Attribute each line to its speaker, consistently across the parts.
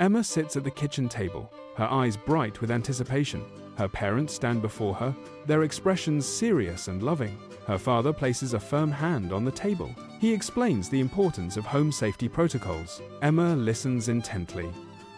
Speaker 1: Emma sits at the kitchen table, her eyes bright with anticipation. Her parents stand before her, their expressions serious and loving. Her father places a firm hand on the table. He explains the importance of home safety protocols. Emma listens intently,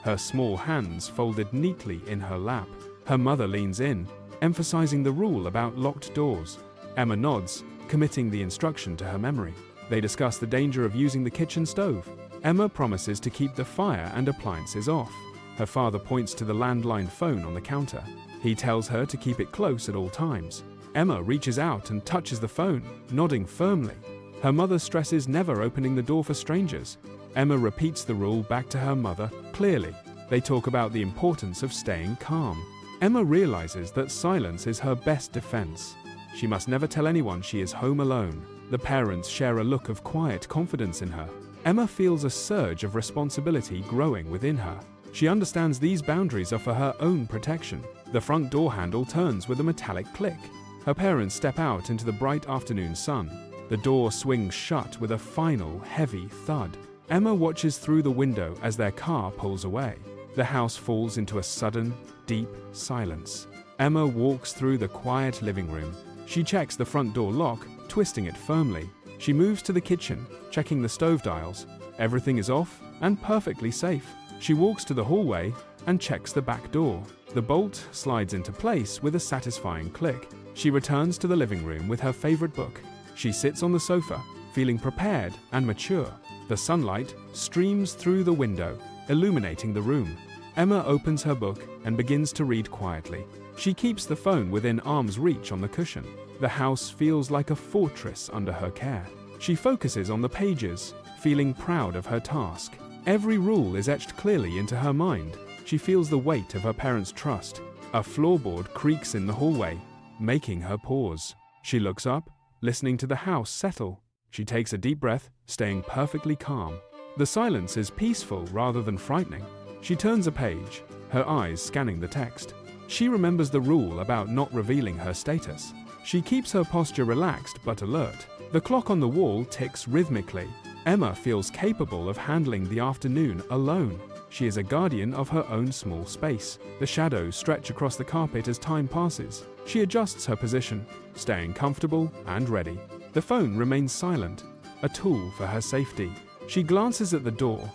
Speaker 1: her small hands folded neatly in her lap. Her mother leans in, emphasizing the rule about locked doors. Emma nods, committing the instruction to her memory. They discuss the danger of using the kitchen stove. Emma promises to keep the fire and appliances off. Her father points to the landline phone on the counter. He tells her to keep it close at all times. Emma reaches out and touches the phone, nodding firmly. Her mother stresses never opening the door for strangers. Emma repeats the rule back to her mother clearly. They talk about the importance of staying calm. Emma realizes that silence is her best defense. She must never tell anyone she is home alone. The parents share a look of quiet confidence in her. Emma feels a surge of responsibility growing within her. She understands these boundaries are for her own protection. The front door handle turns with a metallic click. Her parents step out into the bright afternoon sun. The door swings shut with a final, heavy thud. Emma watches through the window as their car pulls away. The house falls into a sudden, deep silence. Emma walks through the quiet living room. She checks the front door lock, twisting it firmly. She moves to the kitchen, checking the stove dials. Everything is off and perfectly safe. She walks to the hallway and checks the back door. The bolt slides into place with a satisfying click. She returns to the living room with her favorite book. She sits on the sofa, feeling prepared and mature. The sunlight streams through the window, illuminating the room. Emma opens her book and begins to read quietly. She keeps the phone within arm's reach on the cushion. The house feels like a fortress under her care. She focuses on the pages, feeling proud of her task. Every rule is etched clearly into her mind. She feels the weight of her parents' trust. A floorboard creaks in the hallway, making her pause. She looks up, listening to the house settle. She takes a deep breath, staying perfectly calm. The silence is peaceful rather than frightening. She turns a page, her eyes scanning the text. She remembers the rule about not revealing her status. She keeps her posture relaxed but alert. The clock on the wall ticks rhythmically. Emma feels capable of handling the afternoon alone. She is a guardian of her own small space. The shadows stretch across the carpet as time passes. She adjusts her position, staying comfortable and ready. The phone remains silent, a tool for her safety. She glances at the door,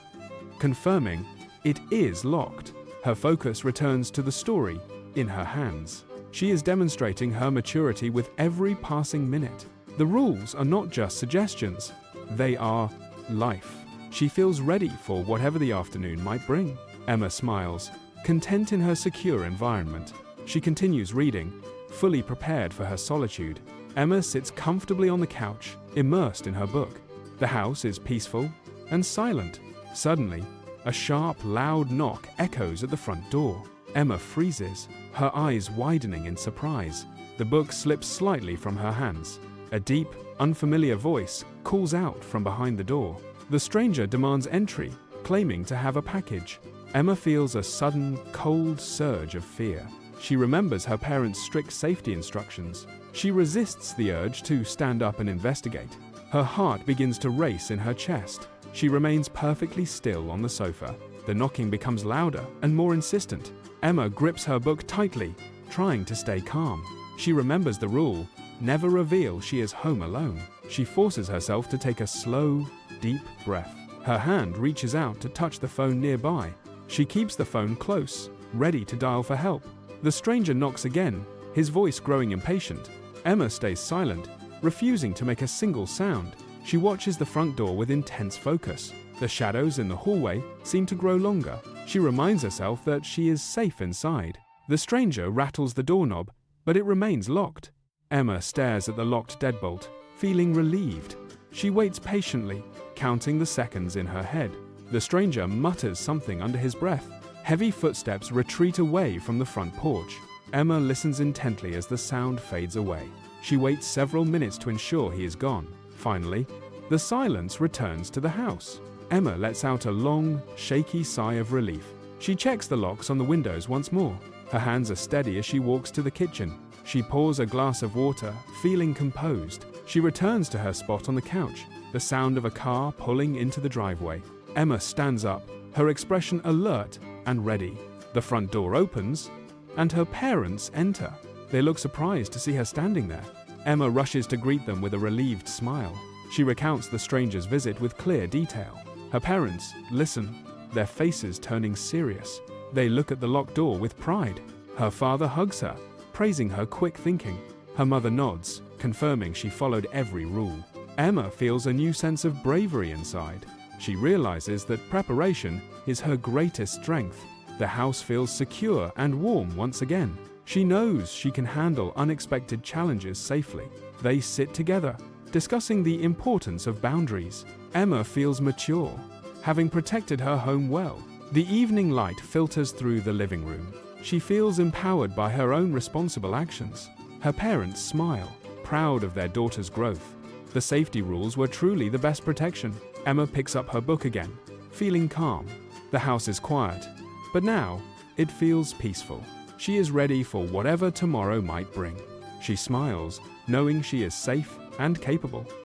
Speaker 1: confirming it is locked. Her focus returns to the story in her hands. She is demonstrating her maturity with every passing minute. The rules are not just suggestions, they are life. She feels ready for whatever the afternoon might bring. Emma smiles, content in her secure environment. She continues reading, fully prepared for her solitude. Emma sits comfortably on the couch, immersed in her book. The house is peaceful and silent. Suddenly, a sharp, loud knock echoes at the front door. Emma freezes, her eyes widening in surprise. The book slips slightly from her hands. A deep, unfamiliar voice calls out from behind the door. The stranger demands entry, claiming to have a package. Emma feels a sudden, cold surge of fear. She remembers her parents' strict safety instructions. She resists the urge to stand up and investigate. Her heart begins to race in her chest. She remains perfectly still on the sofa. The knocking becomes louder and more insistent. Emma grips her book tightly, trying to stay calm. She remembers the rule, never reveal she is home alone. She forces herself to take a slow, deep breath. Her hand reaches out to touch the phone nearby. She keeps the phone close, ready to dial for help. The stranger knocks again, his voice growing impatient. Emma stays silent, refusing to make a single sound. She watches the front door with intense focus. The shadows in the hallway seem to grow longer. She reminds herself that she is safe inside. The stranger rattles the doorknob, but it remains locked. Emma stares at the locked deadbolt, feeling relieved. She waits patiently, counting the seconds in her head. The stranger mutters something under his breath. Heavy footsteps retreat away from the front porch. Emma listens intently as the sound fades away. She waits several minutes to ensure he is gone. Finally, the silence returns to the house. Emma lets out a long, shaky sigh of relief. She checks the locks on the windows once more. Her hands are steady as she walks to the kitchen. She pours a glass of water, feeling composed. She returns to her spot on the couch, the sound of a car pulling into the driveway. Emma stands up, her expression alert and ready. The front door opens, and her parents enter. They look surprised to see her standing there. Emma rushes to greet them with a relieved smile. She recounts the stranger's visit with clear detail. Her parents listen, their faces turning serious. They look at the locked door with pride. Her father hugs her, praising her quick thinking. Her mother nods, confirming she followed every rule. Emma feels a new sense of bravery inside. She realizes that preparation is her greatest strength. The house feels secure and warm once again. She knows she can handle unexpected challenges safely. They sit together, discussing the importance of boundaries. Emma feels mature, having protected her home well. The evening light filters through the living room. She feels empowered by her own responsible actions. Her parents smile, proud of their daughter's growth. The safety rules were truly the best protection. Emma picks up her book again, feeling calm. The house is quiet, but now it feels peaceful. She is ready for whatever tomorrow might bring. She smiles, knowing she is safe and capable.